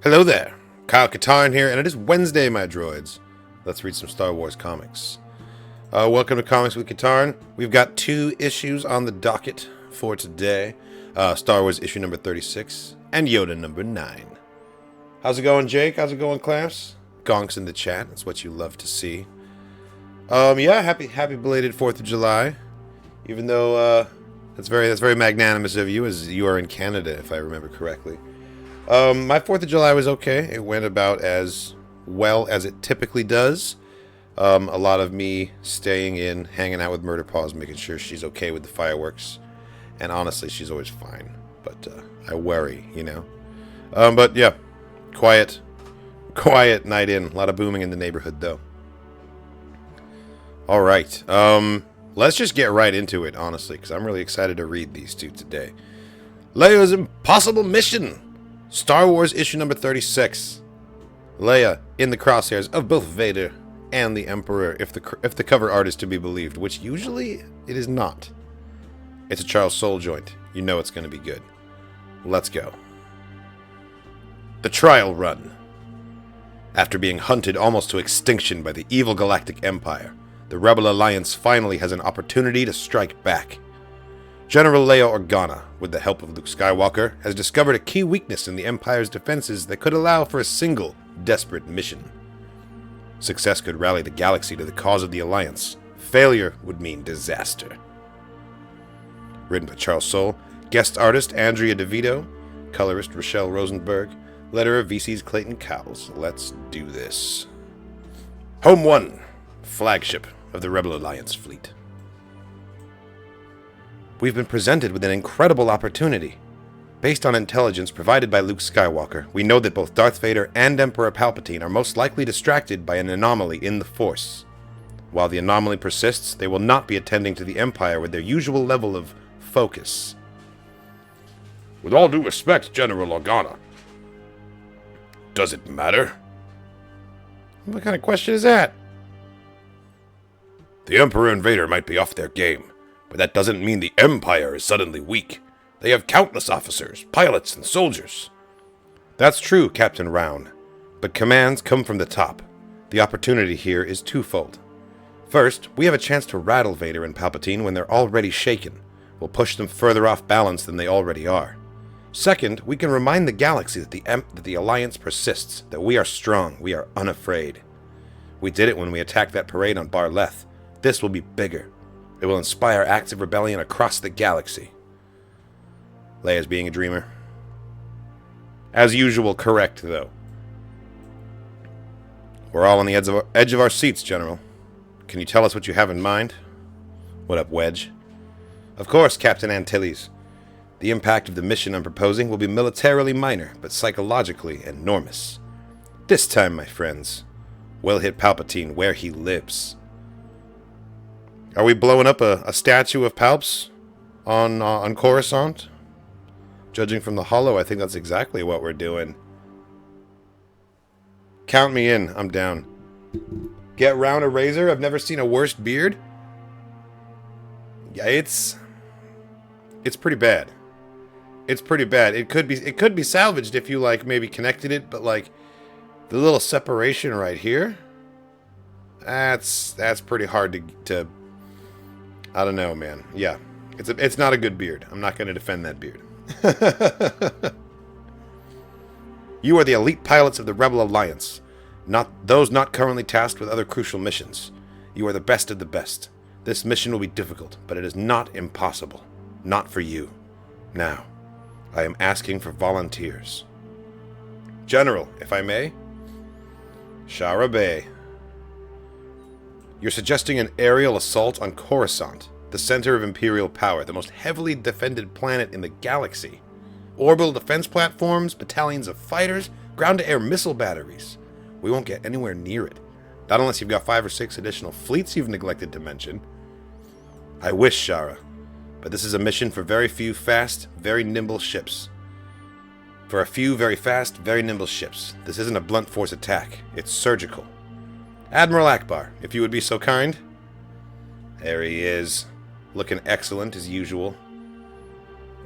Hello there, Kyle Katarn here, and it is Wednesday, my droids. Let's read some Star Wars comics. Welcome to Comics with Katarn. We've got 2 issues on the docket for today. Star Wars issue number 36 and Yoda number 9. How's it going, Jake? How's it going, class? Gonks in the chat. That's what you love to see. Yeah, happy belated 4th of July. Even though that's very magnanimous of you, as you are in Canada, if I remember correctly. My 4th of July was okay. It went about as well as it typically does. A lot of me staying in, hanging out with Murder Paws, making sure she's okay with the fireworks. And honestly, she's always fine. But I worry, you know. But yeah, quiet night in. A lot of booming in the neighborhood, though. Alright, let's just get right into it, honestly, because I'm really excited to read these 2 today. Leia's Impossible Mission! Star Wars issue number 36. Leia in the crosshairs of both Vader and the Emperor, if the cover art is to be believed, which usually it is not. It's a Charles Soule joint. You know it's going to be good. Let's go. The Trial Run. After being hunted almost to extinction by the evil Galactic Empire, the Rebel Alliance finally has an opportunity to strike back. General Leia Organa, with the help of Luke Skywalker, has discovered a key weakness in the Empire's defenses that could allow for a single, desperate mission. Success could rally the galaxy to the cause of the Alliance. Failure would mean disaster. Written by Charles Soule, guest artist Andrea DeVito, colorist Rochelle Rosenberg, letterer VC's Clayton Cowles. Let's do this. Home 1, flagship of the Rebel Alliance fleet. We've been presented with an incredible opportunity. Based on intelligence provided by Luke Skywalker, we know that both Darth Vader and Emperor Palpatine are most likely distracted by an anomaly in the Force. While the anomaly persists, they will not be attending to the Empire with their usual level of focus. With all due respect, General Organa. Does it matter? What kind of question is that? The Emperor and Vader might be off their game, but that doesn't mean the Empire is suddenly weak. They have countless officers, pilots, and soldiers. That's true, Captain Round, but commands come from the top. The opportunity here is twofold. First, we have a chance to rattle Vader and Palpatine when they're already shaken. We'll push them further off balance than they already are. Second, we can remind the galaxy that the Alliance persists, that we are strong, we are unafraid. We did it when we attacked that parade on Bar Leth. This will be bigger. It will inspire acts of rebellion across the galaxy. Leia's being a dreamer. As usual, correct, though. We're all on the edge of our seats, General. Can you tell us what you have in mind? What up, Wedge? Of course, Captain Antilles. The impact of the mission I'm proposing will be militarily minor, but psychologically enormous. This time, my friends, we'll hit Palpatine where he lives. Are we blowing up a statue of Palps on Coruscant? Judging from the holo, I think that's exactly what we're doing. Count me in. I'm down. Get round a razor? I've never seen a worse beard. Yeah, it's pretty bad. It's pretty bad. It could be salvaged if you like maybe connected it, but like the little separation right here, that's pretty hard to I don't know, man. Yeah. It's not a good beard. I'm not going to defend that beard. You are the elite pilots of the Rebel Alliance, those not currently tasked with other crucial missions. You are the best of the best. This mission will be difficult, but it is not impossible. Not for you. Now, I am asking for volunteers. General, if I may? Shara Bey. You're suggesting an aerial assault on Coruscant, the center of Imperial power, the most heavily defended planet in the galaxy. Orbital defense platforms, battalions of fighters, ground-to-air missile batteries. We won't get anywhere near it. Not unless you've got 5 or 6 additional fleets you've neglected to mention. I wish, Shara, but this is a mission for very few fast, very nimble ships. For a few very fast, very nimble ships. This isn't a blunt force attack. It's surgical. Admiral Akbar, if you would be so kind. There he is, looking excellent as usual.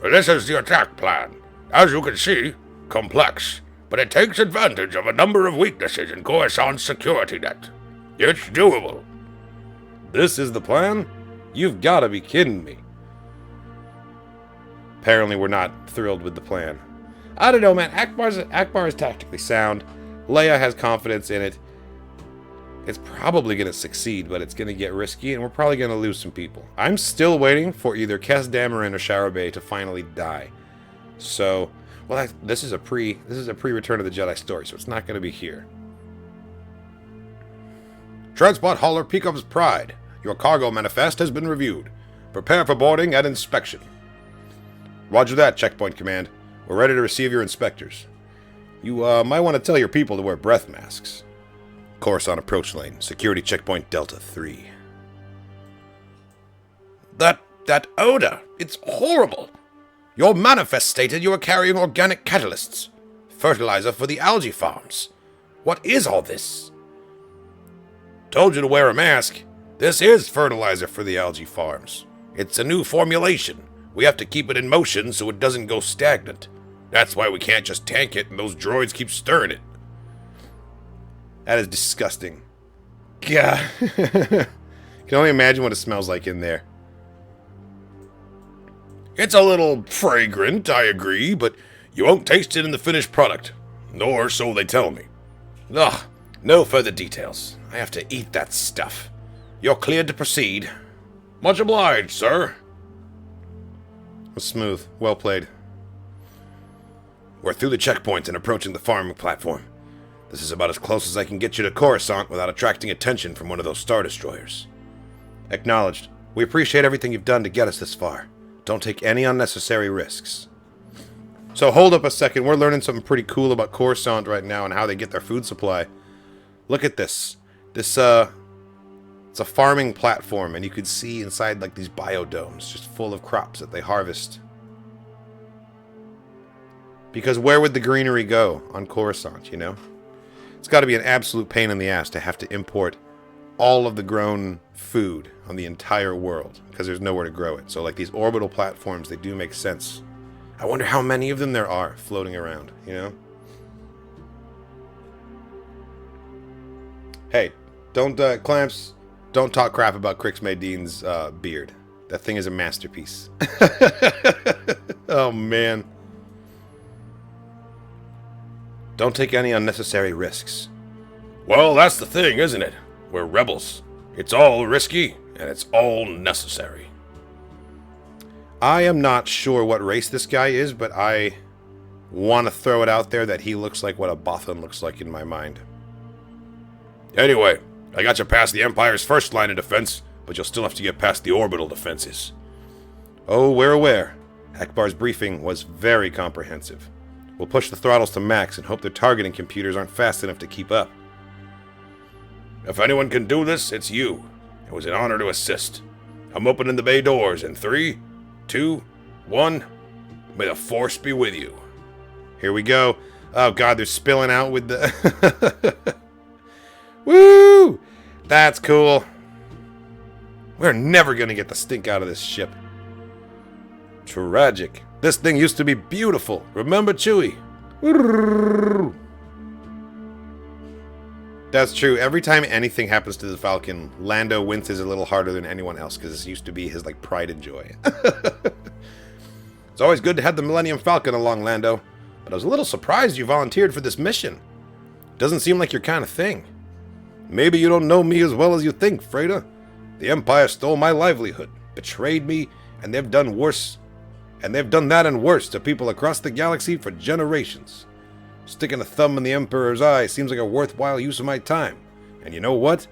This is the attack plan. As you can see, complex, but it takes advantage of a number of weaknesses in Coruscant's security net. It's doable. This is the plan? You've got to be kidding me. Apparently we're not thrilled with the plan. I don't know, man. Akbar is tactically sound. Leia has confidence in it. It's probably going to succeed, but it's going to get risky, and we're probably going to lose some people. I'm still waiting for either Kes Dameron or Shara Bey to finally die. So, well, this is a pre-Return of the Jedi story, so it's not going to be here. Transport hauler Peakov's Pride. Your cargo manifest has been reviewed. Prepare for boarding and inspection. Roger that, Checkpoint Command. We're ready to receive your inspectors. You might want to tell your people to wear breath masks. Coruscant approach lane. Security checkpoint Delta 3. That odor. It's horrible. Your manifest stated you were carrying organic catalysts. Fertilizer for the algae farms. What is all this? Told you to wear a mask. This is fertilizer for the algae farms. It's a new formulation. We have to keep it in motion so it doesn't go stagnant. That's why we can't just tank it and those droids keep stirring it. That is disgusting. God. Can only imagine what it smells like in there. It's a little fragrant, I agree, but you won't taste it in the finished product. Nor so they tell me. Ugh, no further details. I have to eat that stuff. You're cleared to proceed. Much obliged, sir. It was smooth. Well played. We're through the checkpoints and approaching the farming platform. This is about as close as I can get you to Coruscant without attracting attention from one of those Star Destroyers. Acknowledged. We appreciate everything you've done to get us this far. Don't take any unnecessary risks. So hold up a second. We're learning something pretty cool about Coruscant right now and how they get their food supply. Look at this. It's a farming platform, and you could see inside like these biodomes just full of crops that they harvest. Because where would the greenery go on Coruscant, you know? It's got to be an absolute pain in the ass to have to import all of the grown food on the entire world because there's nowhere to grow it. So like these orbital platforms, they do make sense. I wonder how many of them there are floating around, you know? Hey, Clamps, don't talk crap about Crix Maydine's beard. That thing is a masterpiece. Oh, man. Don't take any unnecessary risks. Well, that's the thing, isn't it? We're rebels. It's all risky, and it's all necessary. I am not sure what race this guy is, but I want to throw it out there that he looks like what a Bothan looks like in my mind. Anyway, I got you past the Empire's first line of defense, but you'll still have to get past the orbital defenses. Oh, we're aware. Akbar's briefing was very comprehensive. We'll push the throttles to max and hope their targeting computers aren't fast enough to keep up. If anyone can do this, it's you. It was an honor to assist. I'm opening the bay doors in 3, 2, 1. May the Force be with you. Here we go. Oh god, they're spilling out with the... Woo! That's cool. We're never gonna get the stink out of this ship. Tragic. This thing used to be beautiful. Remember, Chewie? That's true. Every time anything happens to the Falcon, Lando winces a little harder than anyone else because this used to be his like pride and joy. It's always good to have the Millennium Falcon along, Lando, but I was a little surprised you volunteered for this mission. Doesn't seem like your kind of thing. Maybe you don't know me as well as you think, Freda. The Empire stole my livelihood, betrayed me, and they've done worse. And they've done that and worse to people across the galaxy for generations. Sticking a thumb in the Emperor's eye seems like a worthwhile use of my time. And you know what?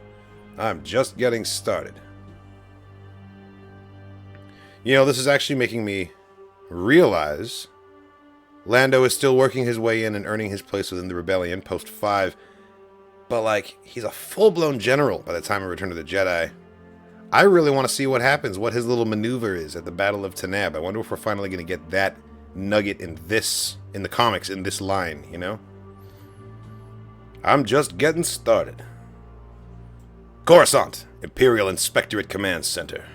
I'm just getting started. You know, this is actually making me realize Lando is still working his way in and earning his place within the rebellion post 5. But, like, he's a full-blown general by the time of Return of the Jedi. I really want to see what happens, what his little maneuver is at the Battle of Tanab. I wonder if we're finally going to get that nugget in the comics, in this line, you know? I'm just getting started. Coruscant, Imperial Inspectorate Command Center.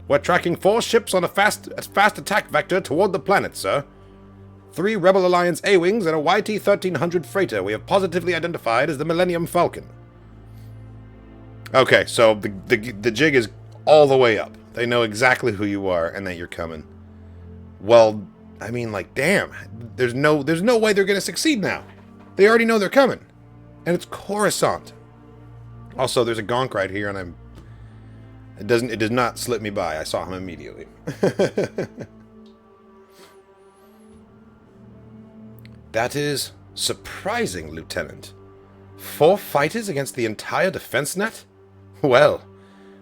We're tracking 4 ships on a fast attack vector toward the planet, sir. 3 Rebel Alliance A-Wings and a YT-1300 freighter we have positively identified as the Millennium Falcon. Okay, so the jig is all the way up. They know exactly who you are and that you're coming. Well, I mean, like, damn. There's no way they're going to succeed now. They already know they're coming. And it's Coruscant. Also, there's a gonk right here, and it does not slip me by. I saw him immediately. That is surprising, Lieutenant. 4 fighters against the entire defense net? Well,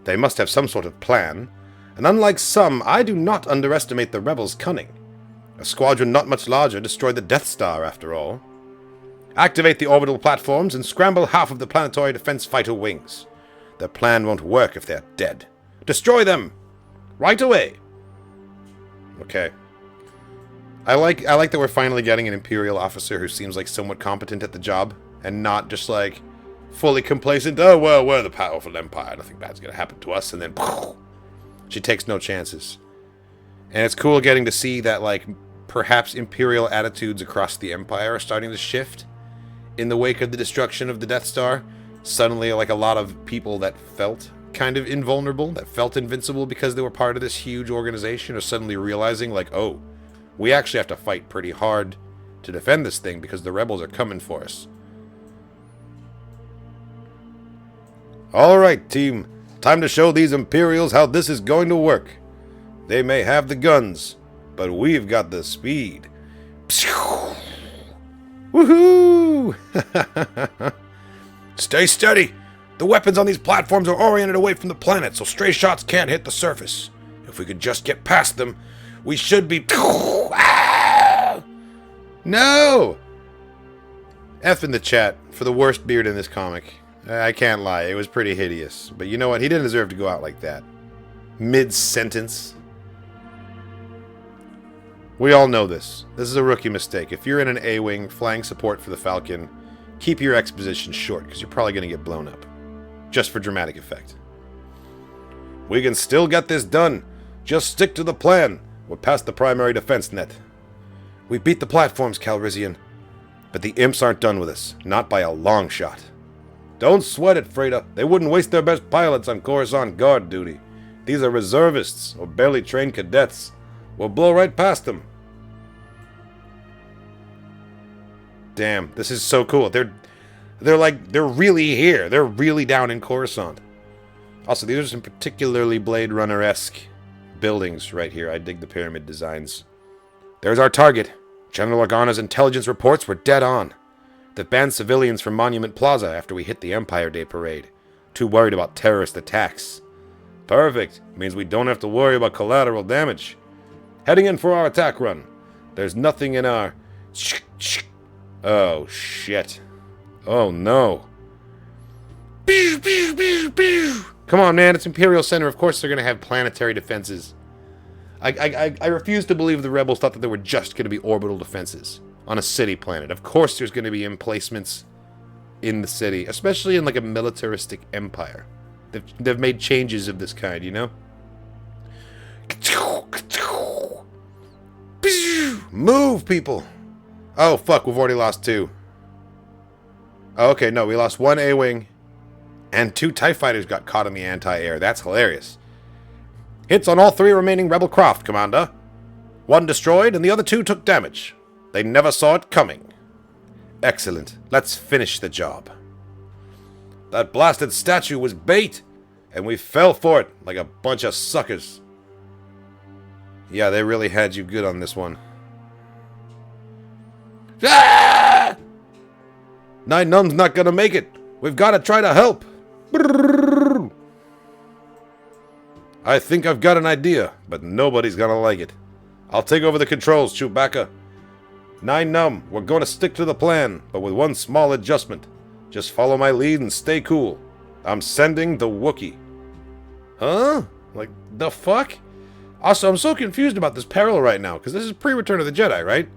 they must have some sort of plan, and unlike some, I do not underestimate the rebels' cunning. A squadron not much larger destroyed the Death Star, after all. Activate the orbital platforms and scramble half of the planetary defense fighter wings. Their plan won't work if they're dead. Destroy them! Right away! Okay. I like that we're finally getting an Imperial officer who seems like somewhat competent at the job, and not just like fully complacent. Oh, well, we're the powerful empire. Nothing bad's gonna happen to us. And then she takes no chances. And it's cool getting to see that, like, perhaps Imperial attitudes across the Empire are starting to shift in the wake of the destruction of the Death Star. Suddenly, like, a lot of people that felt kind of invulnerable, that felt invincible because they were part of this huge organization, are suddenly realizing, like, oh, we actually have to fight pretty hard to defend this thing because the rebels are coming for us. Alright, team. Time to show these Imperials how this is going to work. They may have the guns, but we've got the speed. Woohoo! Stay steady. The weapons on these platforms are oriented away from the planet, so stray shots can't hit the surface. If we could just get past them, we should be... No! F in the chat for the worst beard in this comic. I can't lie, it was pretty hideous. But you know what? He didn't deserve to go out like that. Mid-sentence. We all know this. This is a rookie mistake. If you're in an A-Wing flying support for the Falcon, keep your exposition short, because you're probably going to get blown up. Just for dramatic effect. We can still get this done. Just stick to the plan. We're past the primary defense net. We beat the platforms, Calrissian. But the imps aren't done with us. Not by a long shot. Don't sweat it, Freda. They wouldn't waste their best pilots on Coruscant guard duty. These are reservists, or barely trained cadets. We'll blow right past them. Damn, this is so cool. They're really here. They're really down in Coruscant. Also, these are some particularly Blade Runner-esque buildings right here. I dig the pyramid designs. There's our target. General Organa's intelligence reports were dead on. They've banned civilians from Monument Plaza after we hit the Empire Day Parade. Too worried about terrorist attacks. Perfect. Means we don't have to worry about collateral damage. Heading in for our attack run. There's nothing in our... Oh, shit. Oh, no. Come on, man. It's Imperial Center. Of course they're going to have planetary defenses. I refuse to believe the rebels thought that there were just going to be orbital defenses on a city planet. Of course there's going to be emplacements in the city, especially in like a militaristic empire. They've made changes of this kind, you know? Move, people! Oh, fuck, we've already lost 2. Oh, okay, no, we lost 1 A-Wing, and 2 TIE Fighters got caught in the anti-air. That's hilarious. Hits on all 3 remaining Rebel craft, Commander. 1 destroyed, and the other 2 took damage. They never saw it coming. Excellent. Let's finish the job. That blasted statue was bait, and we fell for it like a bunch of suckers. Yeah, they really had you good on this one. Ah! Nine Num's not gonna make it. We've got to try to help. I think I've got an idea, but nobody's gonna like it. I'll take over the controls, Chewbacca. 9 Num, we're going to stick to the plan, but with one small adjustment. Just follow my lead and stay cool. I'm sending the Wookiee. Huh? Like, the fuck? Also, I'm so confused about this peril right now, because this is pre-Return of the Jedi, right?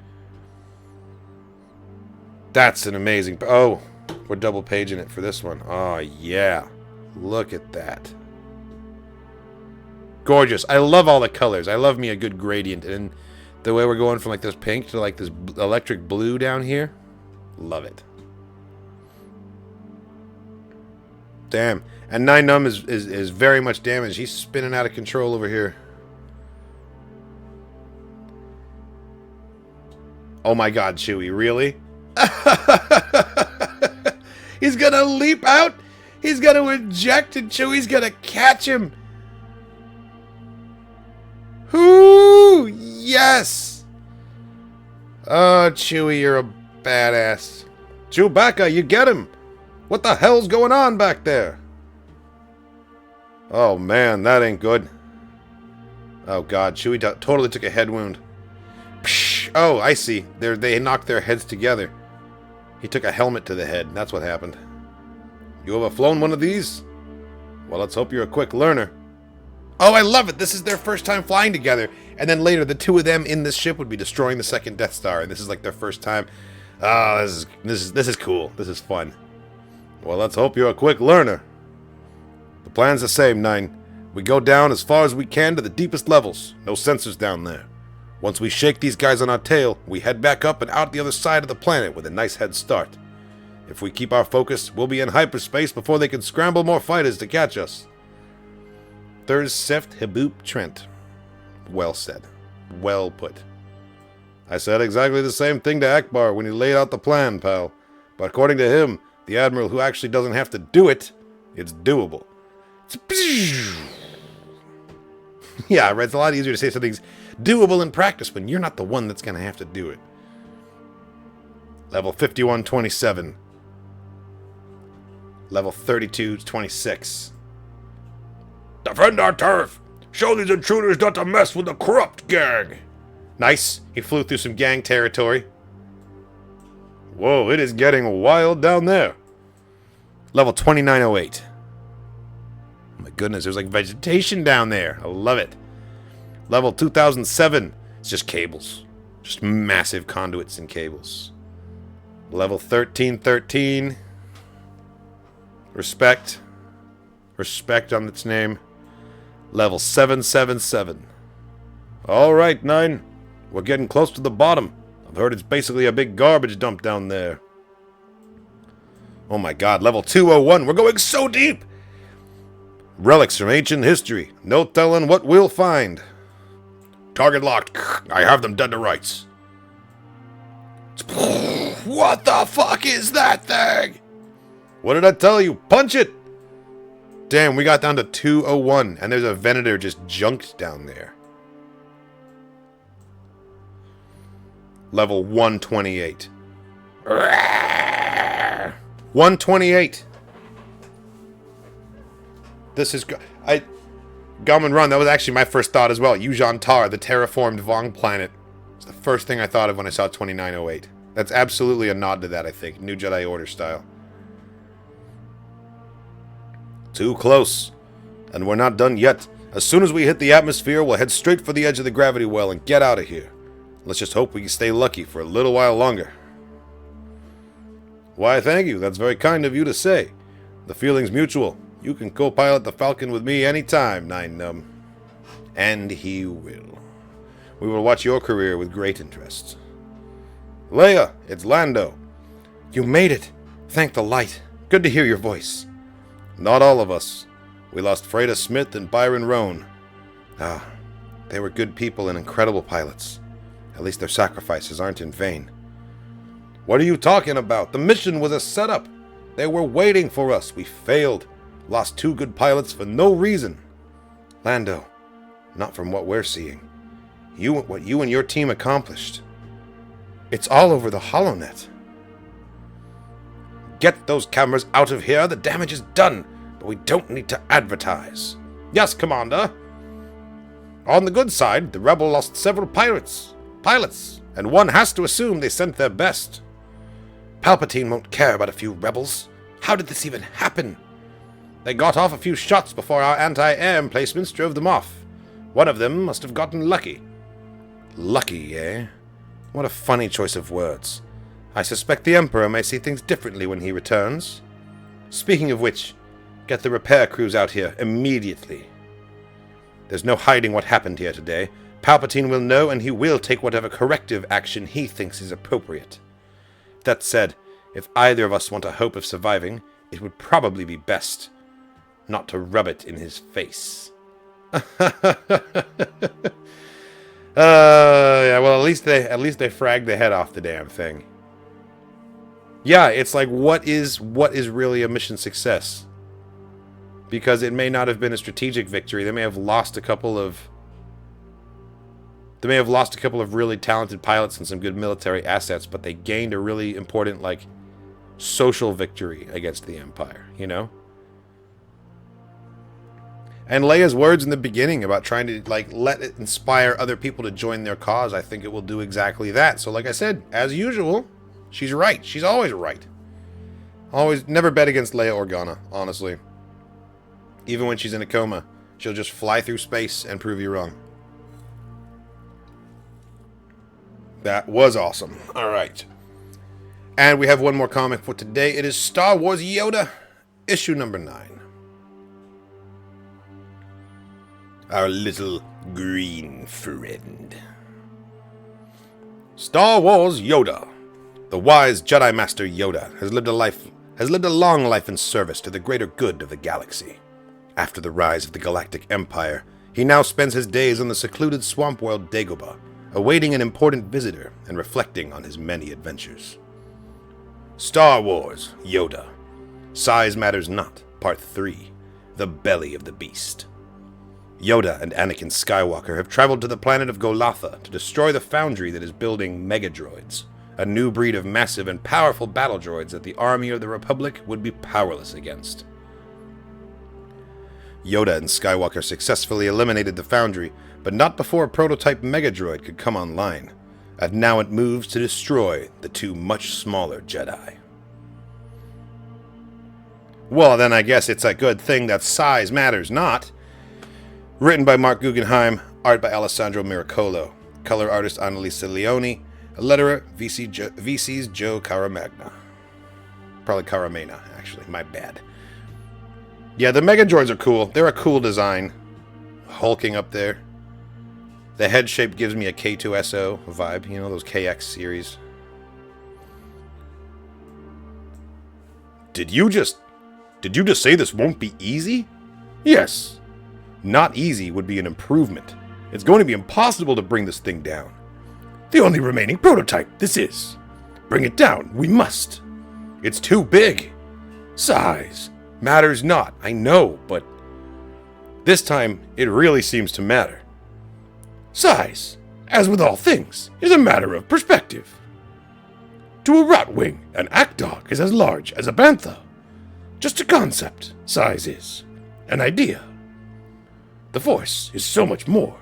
That's an amazing... Oh, we're double paging it for this one. Oh, yeah. Look at that. Gorgeous. I love all the colors. I love me a good gradient, and The way we're going from like this pink to like this electric blue down here. Love it. Damn. And 9 Num is very much damaged. He's spinning out of control over here. Oh my god, Chewie, really? He's gonna leap out. He's gonna eject and Chewie's gonna catch him. Whoo! Yes! Oh, Chewie, you're a badass. Chewbacca, you get him! What the hell's going on back there? Oh man, that ain't good. Oh god, Chewie totally took a head wound. Psh, oh, I see. They knocked their heads together. He took a helmet to the head. That's what happened. You ever flown one of these? Well, let's hope you're a quick learner. Oh, I love it. This is their first time flying together. And then later, the two of them in this ship would be destroying the second Death Star. And this is like their first time. Oh, this is cool. This is fun. Well, let's hope you're a quick learner. The plan's the same, 9. We go down as far as we can to the deepest levels. No sensors down there. Once we shake these guys on our tail, we head back up and out the other side of the planet with a nice head start. If we keep our focus, we'll be in hyperspace before they can scramble more fighters to catch us. Thurs Seft Haboop Trent. Well said. Well put. I said exactly the same thing to Akbar when he laid out the plan, pal. But according to him, the Admiral who actually doesn't have to do it, it's doable. Yeah, it's a lot easier to say something's doable in practice when you're not the one that's going to have to do it. Level 5127. Level 3226. Defend our turf! Show these intruders not to mess with the corrupt gang! Nice. He flew through some gang territory. Whoa, it is getting wild down there. Level 2908. Oh my goodness, there's like vegetation down there. I love it. Level 2007. It's just cables. Just massive conduits and cables. Level 1313. Respect. Respect on its name. Level 777. Alright, 9. We're getting close to the bottom. I've heard it's basically a big garbage dump down there. Oh my god, level 201. We're going so deep! Relics from ancient history. No telling what we'll find. Target locked. I have them dead to rights. What the fuck is that thing? What did I tell you? Punch it! Damn, we got down to 201, and there's a Venator just junked down there. Level 128. 128. This is... Galman Run, that was actually my first thought as well. Yuuzhan Tar, the terraformed Vong planet. It's the first thing I thought of when I saw 2908. That's absolutely a nod to that, I think. New Jedi Order style. Too close. And we're not done yet. As soon as we hit the atmosphere, we'll head straight for the edge of the gravity well and get out of here. Let's just hope we can stay lucky for a little while longer. Why, thank you. That's very kind of you to say. The feeling's mutual. You can co-pilot the Falcon with me anytime, 9 Num. And he will. We will watch your career with great interest. Leia, it's Lando. You made it. Thank the light. Good to hear your voice. Not all of us. We lost Freda Smith and Byron Roan. Ah, they were good people and incredible pilots. At least their sacrifices aren't in vain. What are you talking about? The mission was a setup. They were waiting for us. We failed. Lost 2 good pilots for no reason. Lando, not from what we're seeing. What you and your team accomplished. It's all over the HoloNet. Get those cameras out of here. The damage is done, but we don't need to advertise. Yes, Commander. On the good side, the Rebel lost several pilots, and one has to assume they sent their best. Palpatine won't care about a few rebels. How did this even happen? They got off a few shots before our anti-air emplacements drove them off. One of them must have gotten lucky. Lucky, eh? What a funny choice of words. I suspect the Emperor may see things differently when he returns. Speaking of which, get the repair crews out here immediately. There's no hiding what happened here today. Palpatine will know, and he will take whatever corrective action he thinks is appropriate. That said, if either of us want a hope of surviving, it would probably be best not to rub it in his face. Yeah, well, at least they fragged the head off the damn thing. Yeah, it's like, what is really a mission success? Because it may not have been a strategic victory. They may have lost a couple of really talented pilots and some good military assets, but they gained a really important, like, social victory against the Empire, you know? And Leia's words in the beginning about trying to, like, let it inspire other people to join their cause, I think it will do exactly that. So, like I said, as usual, she's right. She's always right. Always, never bet against Leia Organa, honestly. Even when she's in a coma, she'll just fly through space and prove you wrong. That was awesome. All right. And we have one more comic for today. It is Star Wars Yoda, issue number 9. Our little green friend. Star Wars Yoda. The wise Jedi Master Yoda has lived a long life in service to the greater good of the galaxy. After the rise of the Galactic Empire, he now spends his days on the secluded swamp world Dagobah, awaiting an important visitor and reflecting on his many adventures. Star Wars Yoda. Size Matters Not, Part 3. The Belly of the Beast. Yoda and Anakin Skywalker have traveled to the planet of Golotha to destroy the foundry that is building megadroids, a new breed of massive and powerful battle droids that the army of the Republic would be powerless against. Yoda and Skywalker successfully eliminated the foundry, but not before a prototype megadroid could come online, and now it moves to destroy the two much smaller Jedi. Well, then I guess it's a good thing that size matters not. Written by Mark Guggenheim, art by Alessandro Miracolo, color artist Annalisa Leone, letterer VC's Joe Caramagna. Probably Caramena, actually, my bad. Yeah, the megadroids are cool. They're a cool design. Hulking up there. The head shape gives me a K2SO vibe, you know, those KX series. Did you just say this won't be easy? Yes. Not easy would be an improvement. It's going to be impossible to bring this thing down. The only remaining prototype, this is. Bring it down, we must. It's too big. Size matters not, I know, but this time it really seems to matter. Size, as with all things, is a matter of perspective. To a ratwing, an act-dog is as large as a bantha. Just a concept, size is. An idea. The Force is so much more.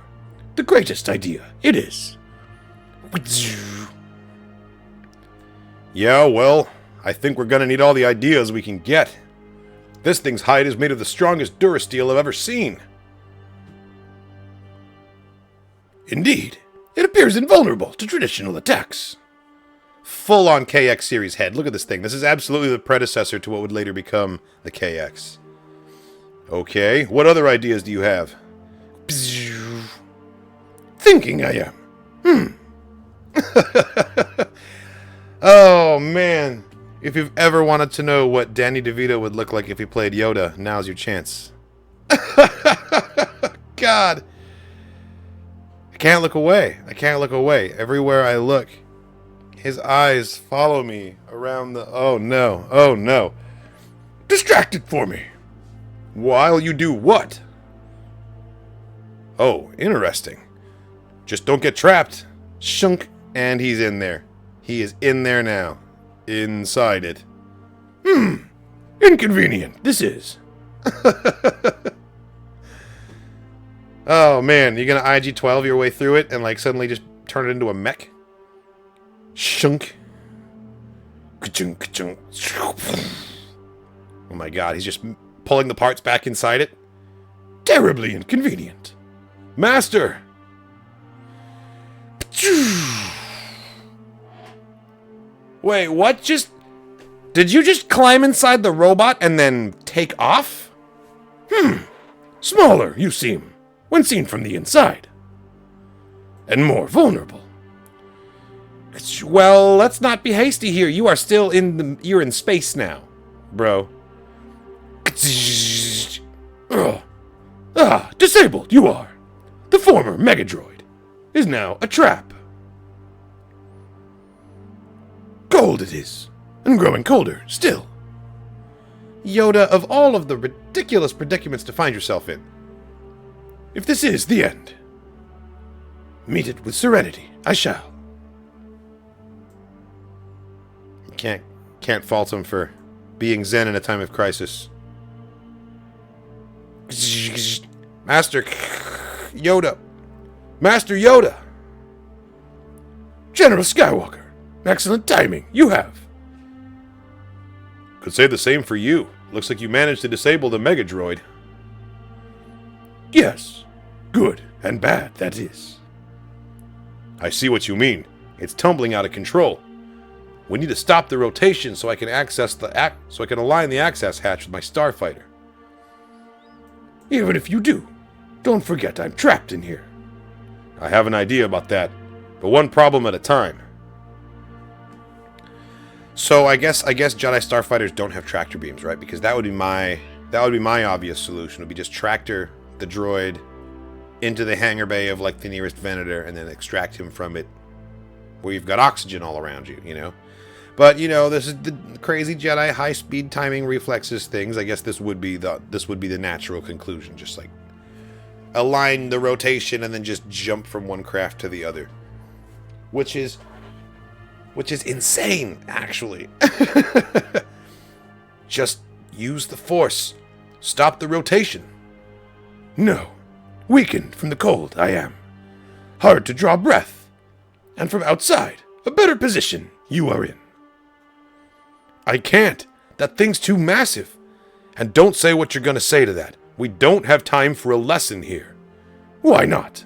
The greatest idea, it is. Yeah, well, I think we're gonna need all the ideas we can get. This thing's hide is made of the strongest Durasteel I've ever seen. Indeed, it appears invulnerable to traditional attacks. Full-on KX series head. Look at this thing. This is absolutely the predecessor to what would later become the KX. Okay, what other ideas do you have? Thinking I am. Oh, man. If you've ever wanted to know what Danny DeVito would look like if he played Yoda, now's your chance. God. I can't look away. I can't look away. Everywhere I look, his eyes follow me around the... Oh, no. Oh, no. Distracted for me. While you do what? Oh, interesting. Just don't get trapped. Shunk. And he's in there. He is in there now. Inside it. Inconvenient. This is. Oh, man. You're going to IG-12 your way through it and, like, suddenly just turn it into a mech? Shunk. Oh, my God. He's just pulling the parts back inside it. Terribly inconvenient. Master! Wait, what just... Did you just climb inside the robot and then take off? Smaller, you seem, when seen from the inside. and more vulnerable. Well, let's not be hasty here. You are still you're in space now, bro. Disabled you are. The former Megadroid is now a trap. Cold it is, and growing colder still. Yoda, of all of the ridiculous predicaments to find yourself in, if this is the end, meet it with serenity, I shall. Can't fault him for being zen in a time of crisis. Master Yoda. Master Yoda. General Skywalker. Excellent timing. You have. Could say the same for you. Looks like you managed to disable the Megadroid. Yes. Good and bad, that is. I see what you mean. It's tumbling out of control. We need to stop the rotation so I can align the access hatch with my starfighter. Even if you do, don't forget I'm trapped in here. I have an idea about that, but one problem at a time. So I guess Jedi starfighters don't have tractor beams, right? Because that would be my obvious solution. Would be just tractor the droid into the hangar bay of like the nearest Venator and then extract him from it, where you've got oxygen all around you, you know. But you know, this is the crazy Jedi high-speed timing reflexes things. I guess this would be the natural conclusion. Just like align the rotation and then just jump from one craft to the other, which is insane, actually. Just use the Force. Stop the rotation. No. Weakened from the cold, I am. Hard to draw breath. And from outside, a better position you are in. I can't. That thing's too massive. And don't say what you're going to say to that. We don't have time for a lesson here. Why not?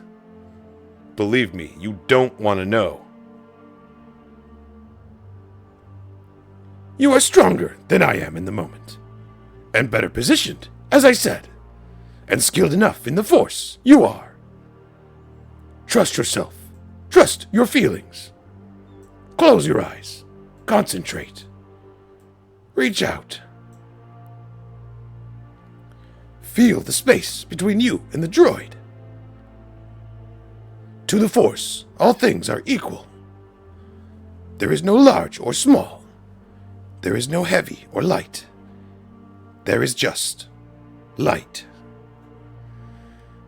Believe me, you don't want to know. You are stronger than I am in the moment. And better positioned, as I said. And skilled enough in the Force, you are. Trust yourself. Trust your feelings. Close your eyes. Concentrate. Reach out. Feel the space between you and the droid. To the Force, all things are equal. There is no large or small. There is no heavy or light. There is just light.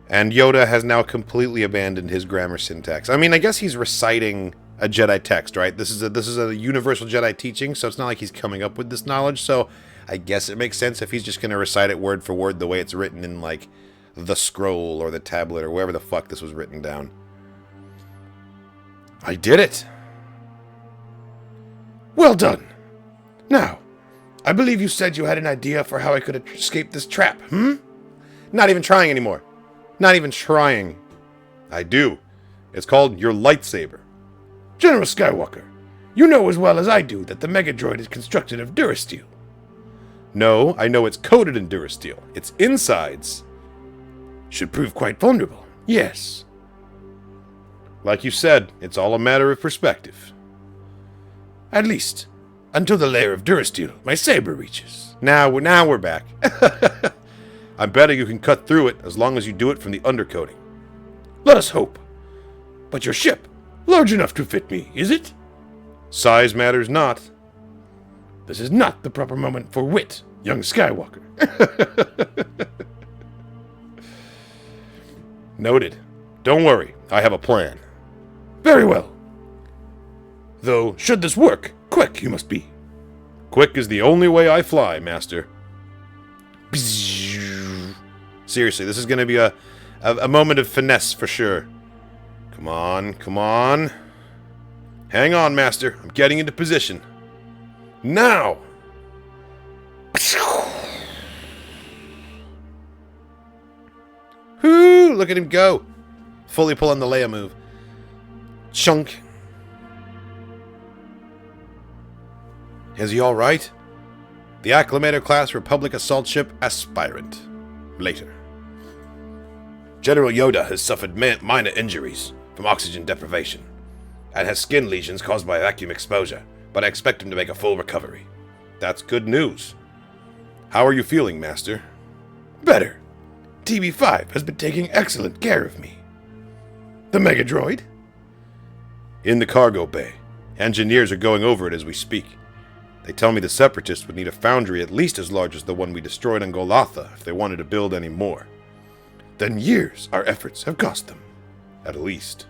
And Yoda has now completely abandoned his grammar syntax. I mean, I guess he's reciting a Jedi text, right? This is a universal Jedi teaching, so it's not like he's coming up with this knowledge. So I guess it makes sense if he's just going to recite it word for word the way it's written in, like, the scroll or the tablet or wherever the fuck this was written down. I did it. Well done. Now, I believe you said you had an idea for how I could escape this trap, Not even trying anymore. Not even trying. I do. It's called your lightsaber. General Skywalker, you know as well as I do that the Megadroid is constructed of Durasteel. No, I know it's coated in Durasteel. Its insides should prove quite vulnerable. Yes. Like you said, it's all a matter of perspective. At least, until the layer of Durasteel my saber reaches. Now we're back. I'm betting you can cut through it as long as you do it from the undercoating. Let us hope. But your ship, large enough to fit me, is it? Size matters not. This is not the proper moment for wit, young Skywalker. Noted. Don't worry, I have a plan. Very well. Though, should this work, quick you must be. Quick is the only way I fly, Master. Seriously, this is going to be a moment of finesse for sure. Come on, come on. Hang on, Master. I'm getting into position. Now! Whoo! Look at him go. Fully pulling the Leia move. Chunk. Is he alright? The Acclimator class Republic assault ship Aspirant. Later. General Yoda has suffered minor injuries, from oxygen deprivation, and has skin lesions caused by vacuum exposure, but I expect him to make a full recovery. That's good news. How are you feeling, Master? Better. TB5 has been taking excellent care of me. The Mega Droid? In the cargo bay. Engineers are going over it as we speak. They tell me the Separatists would need a foundry at least as large as the one we destroyed on Golotha if they wanted to build any more. Then years our efforts have cost them. At least.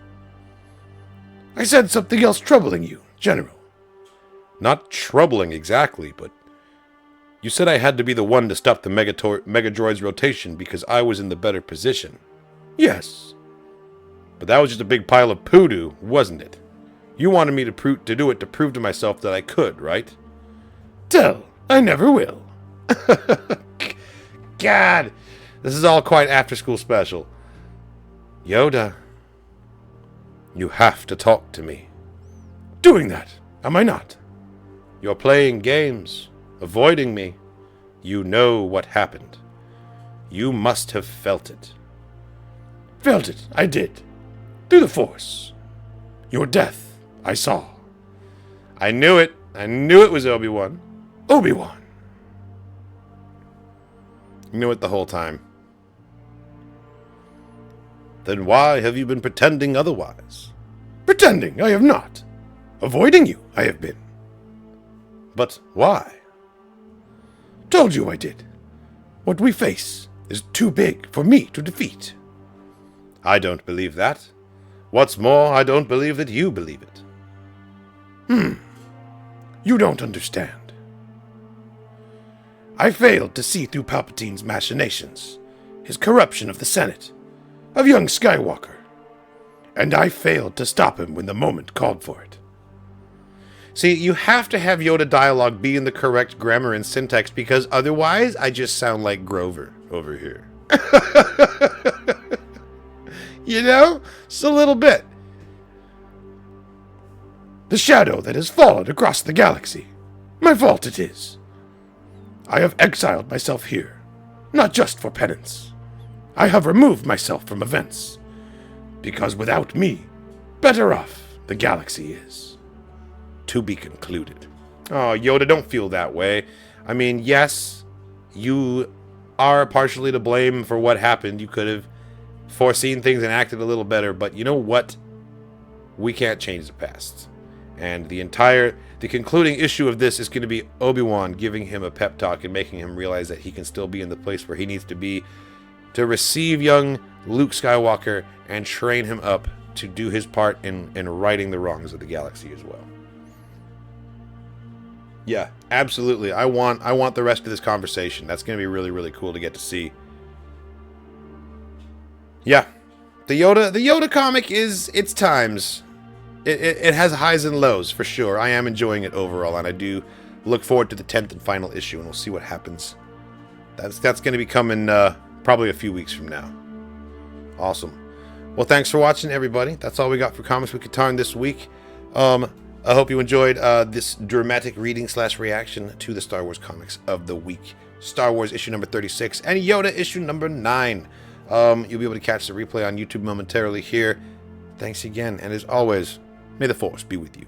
I said something else troubling you, General. Not troubling exactly, but you said I had to be the one to stop the Mega Droid's rotation because I was in the better position. Yes. But that was just a big pile of poodoo, wasn't it? You wanted me to do it to prove to myself that I could, right? Tell, I never will. God, this is all quite after-school special. Yoda, you have to talk to me. Doing that, am I not? You're playing games, avoiding me. You know what happened. You must have felt it. Felt it, I did. Through the Force. Your death, I saw. I knew it. I knew it was Obi-Wan. Obi-Wan. You knew it the whole time. Then why have you been pretending otherwise? Pretending I have not. Avoiding you, I have been. But why? Told you I did. What we face is too big for me to defeat. I don't believe that. What's more, I don't believe that you believe it. You don't understand. I failed to see through Palpatine's machinations, his corruption of the Senate, of young Skywalker, and I failed to stop him when the moment called for it. See, you have to have Yoda dialogue be in the correct grammar and syntax because otherwise I just sound like Grover over here. You know, just a little bit. The shadow that has fallen across the galaxy. My fault it is. I have exiled myself here, not just for penance. I have removed myself from events, because without me, better off the galaxy is. To be concluded. Oh, Yoda, don't feel that way. I mean, yes, you are partially to blame for what happened. You could have foreseen things and acted a little better, but you know what? We can't change the past. And the concluding issue of this is going to be Obi-Wan giving him a pep talk and making him realize that he can still be in the place where he needs to be to receive young Luke Skywalker and train him up to do his part in righting the wrongs of the galaxy as well. Yeah, absolutely. I want the rest of this conversation. That's going to be really, really cool to get to see. Yeah, the Yoda comic is its times. It has highs and lows for sure. I am enjoying it overall, and I do look forward to the 10th and final issue, and we'll see what happens. That's going to be coming probably a few weeks from now. Awesome. Well, thanks for watching, everybody. That's all we got for Comics with Katarn this week. I hope you enjoyed this dramatic reading / reaction to the Star Wars comics of the week. Star Wars issue number 36 and Yoda issue number 9. You'll be able to catch the replay on YouTube momentarily here. Thanks again, and as always, may the Force be with you.